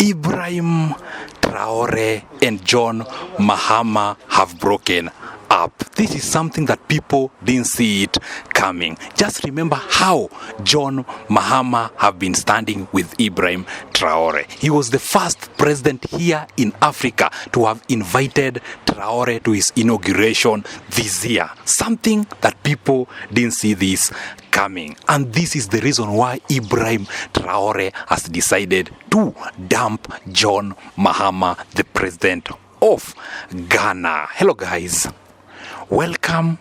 Ibrahim Traore and John Mahama have broken up. This is something that people didn't see it coming. Just remember how John Mahama have been standing with Ibrahim Traore. He was the first president here in Africa to have invited Traore to his inauguration this year. Something that people didn't see this coming. And this is the reason why Ibrahim Traore has decided to dump John Mahama, the president of Ghana. Hello guys. Welcome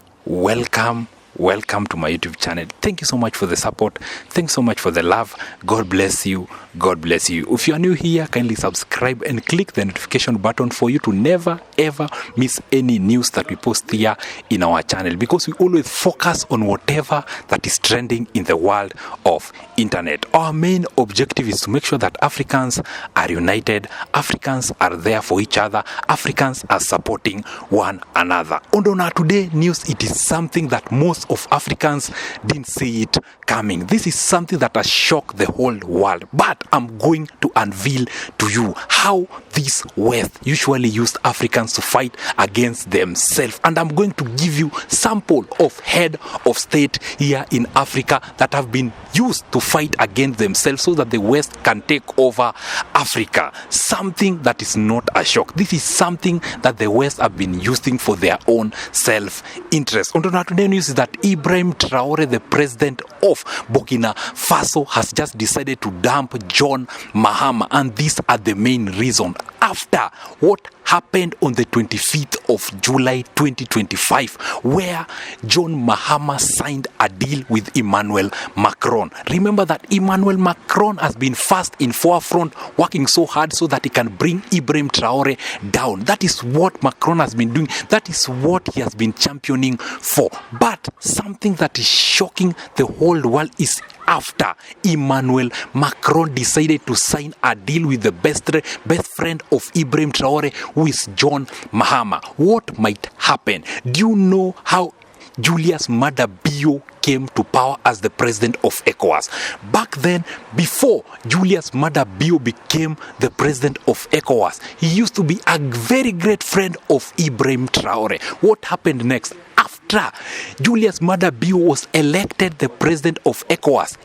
to my YouTube channel. Thank you so much for the support. Thanks so much for the love. God bless you. God bless you. If you are new here, kindly subscribe and click the notification button for you to never ever miss any news that we post here in our channel, because we always focus on whatever that is trending in the world of internet. Our main objective is to make sure that Africans are united, Africans are there for each other, Africans are supporting one another. And on our today news, it is something that most of Africans didn't see it coming. This is something that has shocked the whole world. But I'm going to unveil to you how this West usually used Africans to fight against themselves. And I'm going to give you sample of head of state here in Africa that have been used to fight against themselves so that the West can take over Africa. Something that is not a shock. This is something that the West have been using for their own self-interest. On today's news is that Ibrahim Traore, the president of Burkina Faso, has just decided to dump John Mahama, and these are the main reason. After what happened on the 25th of July 2025, where John Mahama signed a deal with Emmanuel Macron. Remember that Emmanuel Macron has been first in forefront, working so hard so that he can bring Ibrahim Traore down. That is what Macron has been doing. That is what he has been championing for. But something that is shocking the whole world is after Emmanuel Macron decided to sign a deal with the best friend of Ibrahim Traore, who is John Mahama. What might happen? Do you know how Julius Maada Bio came to power as the president of ECOWAS? Back then, before Julius Maada Bio became the president of ECOWAS, he used to be a very great friend of Ibrahim Traore. What happened next? After Julius Maada Bio was elected the president of ECOWAS,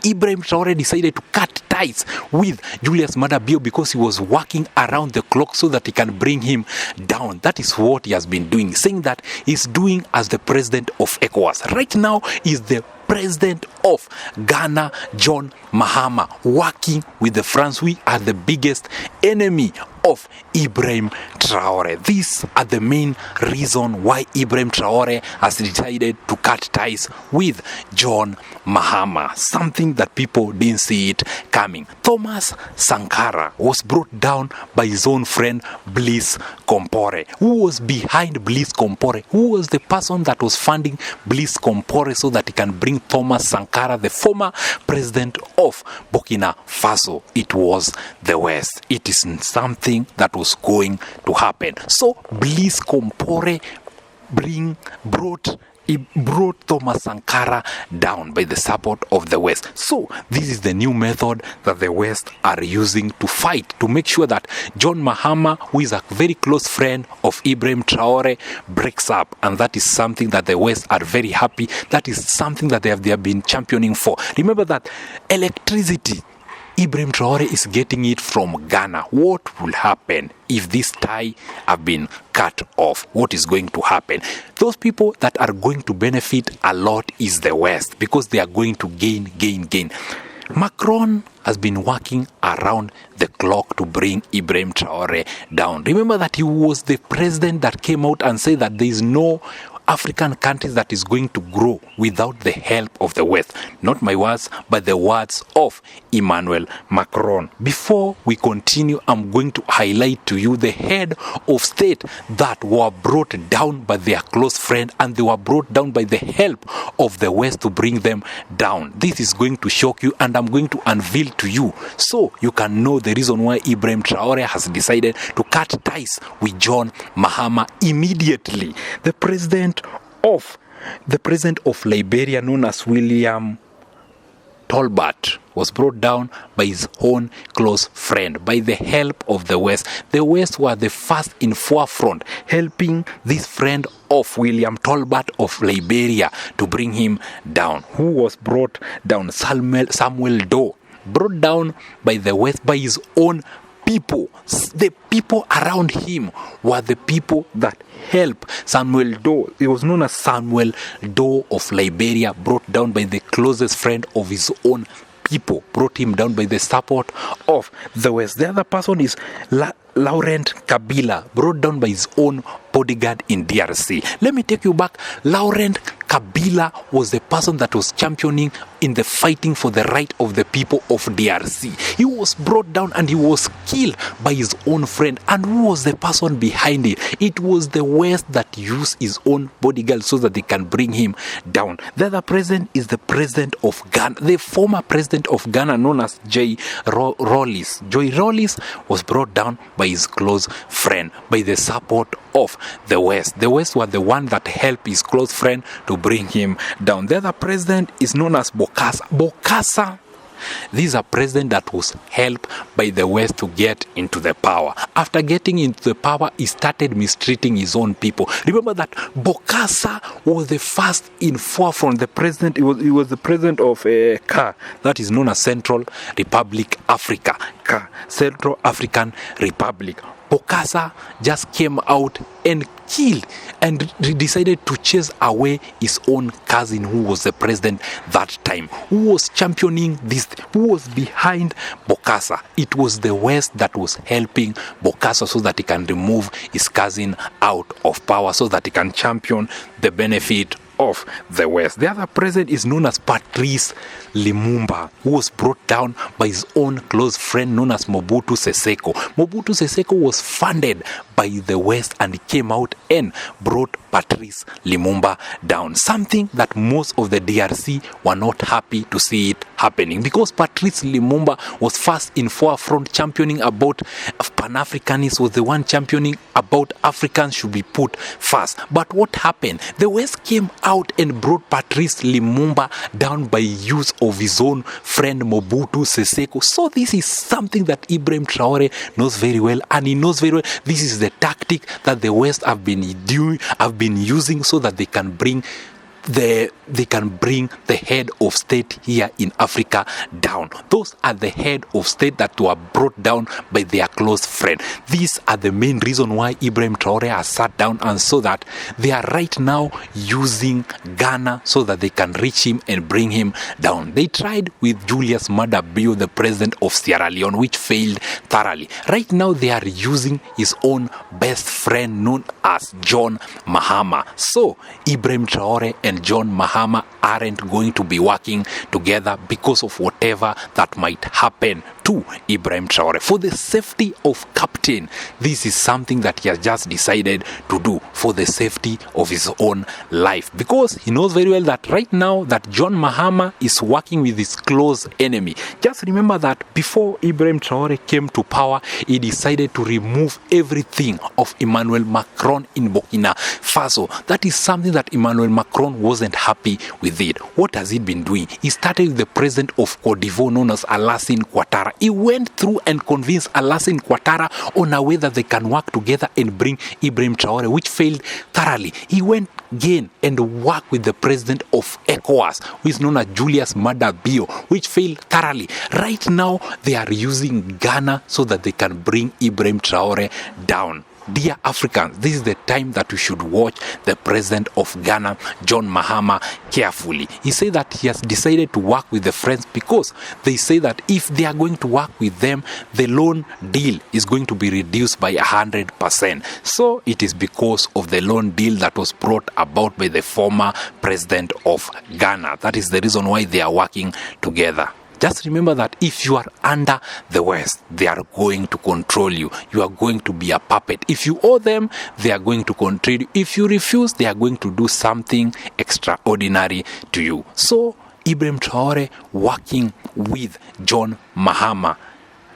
Ibrahim Traore decided to cut ties with Julius Maada Bio because he was working around the clock so that he can bring him down. That is what he has been doing, saying that he's doing as the president of ECOWAS. Right now is the president of Ghana, John Mahama, working with the France. We are the biggest enemy of Ibrahim Traore. These are the main reason why Ibrahim Traore has decided to cut ties with John Mahama. Something that people didn't see it coming. Thomas Sankara was brought down by his own friend Blaise Compaoré. Who was behind Blaise Compaoré? Who was the person that was funding Blaise Compaoré so that he can bring Thomas Sankara, the former president of Burkina Faso? It was the West. It is something that was going to happen. So Blaise Compaoré brought Thomas Sankara down by the support of the West. So this is the new method that the West are using to fight, to make sure that John Mahama, who is a very close friend of Ibrahim Traore, breaks up. And that is something that the West are very happy. That is something that they have been championing for. Remember that electricity, Ibrahim Traore is getting it from Ghana. What will happen if this tie have been cut off? What is going to happen? Those people that are going to benefit a lot is the West, because they are going to gain. Macron has been working around the clock to bring Ibrahim Traore down. Remember that he was the president that came out and said that there is no African countries that is going to grow without the help of the West. Not my words, but the words of Emmanuel Macron. Before we continue, I'm going to highlight to you the head of state that were brought down by their close friend, and they were brought down by the help of the West to bring them down. This is going to shock you, and I'm going to unveil to you so you can know the reason why Ibrahim Traore has decided to cut ties with John Mahama immediately. The president of Liberia, known as William Tolbert was brought down by his own close friend, by the help of the West. The West were the first in forefront, helping this friend of William Tolbert of Liberia to bring him down. Who was brought down? Samuel Doe, brought down by the West, by his own people. The people around him were the people that helped Samuel Doe. He was known as Samuel Doe of Liberia, brought down by the closest friend of his own people, brought him down by the support of the West. The other person is Laurent Kabila, brought down by his own bodyguard in DRC. Let me take you back. Laurent Kabila was the person that was championing in the fighting for the right of the people of DRC. He was brought down and he was killed by his own friend. And who was the person behind it? It was the West that used his own bodyguard so that they can bring him down. The other president is the president of Ghana, the former president of Ghana, known as Joy Rawlings. Joy Rawlings was brought down by his close friend, by the support of the West. The West were the one that helped his close friend to bring him down. The other president is known as Bokassa. This is a president that was helped by the West to get into the power. After getting into the power, he started mistreating his own people. Remember that Bokassa was the first in forefront. The president, he was the president of CAR, that is known as Central Republic Africa. CAR, Central African Republic. Bokassa just came out and killed and decided to chase away his own cousin who was the president that time. Who was championing this? Who was behind Bokassa? It was the West that was helping Bokassa so that he can remove his cousin out of power, so that he can champion the benefit of the West. The other president is known as Patrice Lumumba, who was brought down by his own close friend known as Mobutu Sese Seko. Mobutu Sese Seko was funded by the West and he came out and brought Patrice Lumumba down. Something that most of the DRC were not happy to see it happening, because Patrice Lumumba was first in forefront championing about Pan-Africanism, was the one championing about Africans should be put first. But what happened? The West came out and brought Patrice Lumumba down by use of his own friend Mobutu Sese Seko. So this is something that Ibrahim Traore knows very well, and he knows very well this is the tactic that the West have been using so that they can bring the head of state here in Africa down. Those are the head of state that were brought down by their close friend. These are the main reason why Ibrahim Traore has sat down and so that they are right now using Ghana so that they can reach him and bring him down. They tried with Julius Maada Bio, the president of Sierra Leone, which failed thoroughly. Right now they are using his own best friend known as John Mahama. So Ibrahim Traore and John Mahama aren't going to be working together because of whatever that might happen to Ibrahim Traore. For the safety of captain, this is something that he has just decided to do for the safety of his own life, because he knows very well that right now that John Mahama is working with his close enemy. Just remember that before Ibrahim Traore came to power, he decided to remove everything of Emmanuel Macron in Burkina Faso. That is something that Emmanuel Macron wasn't happy with it. What has he been doing? He started with the president of Cote d'Ivoire known as Alassane Ouattara. He went through and convinced Alassane Ouattara on a way that they can work together and bring Ibrahim Traore, which failed thoroughly. He went again and worked with the president of ECOWAS, who is known as Julius Maada Bio, which failed thoroughly. Right now, they are using Ghana so that they can bring Ibrahim Traore down. Dear Africans, this is the time that we should watch the president of Ghana, John Mahama, carefully. He said that he has decided to work with the French because they say that if they are going to work with them, the loan deal is going to be reduced by 100%. So it is because of the loan deal that was brought about by the former president of Ghana. That is the reason why they are working together. Just remember that if you are under the West, they are going to control you. You are going to be a puppet. If you owe them, they are going to control you. If you refuse, they are going to do something extraordinary to you. So, Ibrahim Traore working with John Mahama.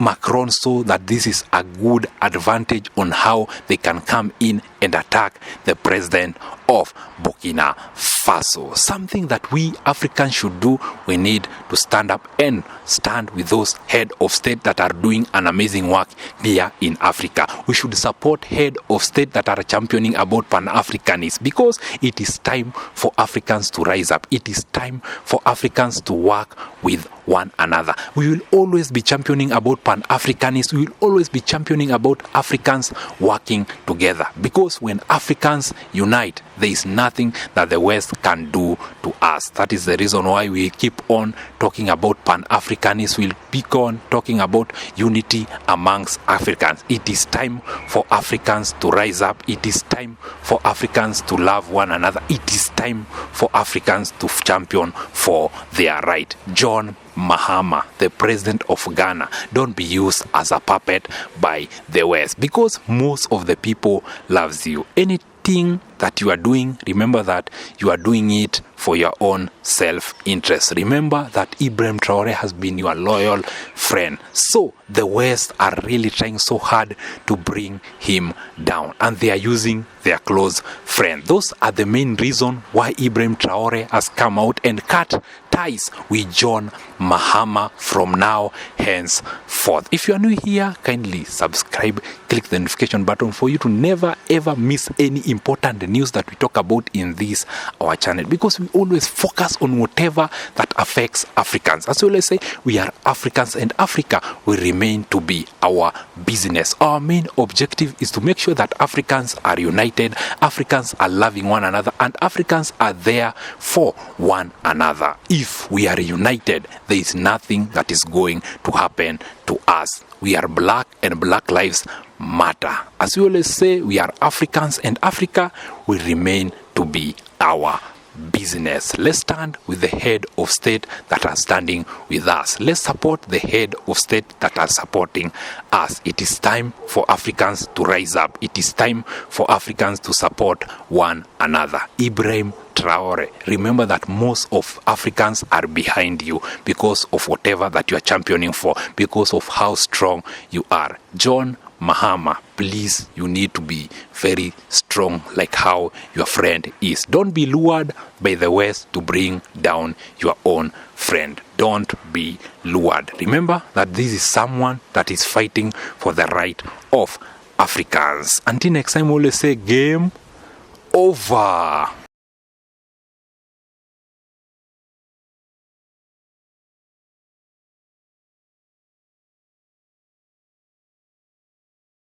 Macron saw that this is a good advantage on how they can come in and attack the president of Burkina Faso. Something that we Africans should do. We need to stand up and stand with those head of state that are doing an amazing work here in Africa. We should support head of state that are championing about Pan-Africanism, because it is time for Africans to rise up. It is time for Africans to work with one another. We will always be championing about Pan-Africanism. We will always be championing about Africans working together, because when Africans unite, there is nothing that the West can do to us. That is the reason why we keep on talking about Pan-Africanism. We'll keep on talking about unity amongst Africans. It is time for Africans to rise up. It is time for Africans to love one another. It is time for Africans to champion for their right. John Mahama, the president of Ghana, don't be used as a puppet by the West, because most of the people loves you. Anything that you are doing, remember that you are doing it for your own self-interest. Remember that Ibrahim Traore has been your loyal friend. So the West are really trying so hard to bring him down, and they are using their close friend. Those are the main reason why Ibrahim Traore has come out and cut ties with John Mahama from now henceforth. If you are new here, kindly subscribe, click the notification button for you to never ever miss any important news that we talk about in this our channel, because we always focus on whatever that affects Africans. As we always say, we are Africans, and Africa will remain to be our business. Our main objective is to make sure that Africans are united, Africans are loving one another, and Africans are there for one another. If we are united, there is nothing that is going to happen to us. We are black, and black lives matter. As we always say, we are Africans, and Africa will remain to be our business. Let's stand with the head of state that are standing with us. Let's support the head of state that are supporting us. It is time for Africans to rise up. It is time for Africans to support one another. Ibrahim Traore, remember that most of Africans are behind you because of whatever that you are championing for, because of how strong you are. John Mahama, please, you need to be very strong like how your friend is. Don't be lured by the West to bring down your own friend. Don't be lured. Remember that this is someone that is fighting for the right of Africans. Until next time, always say game over.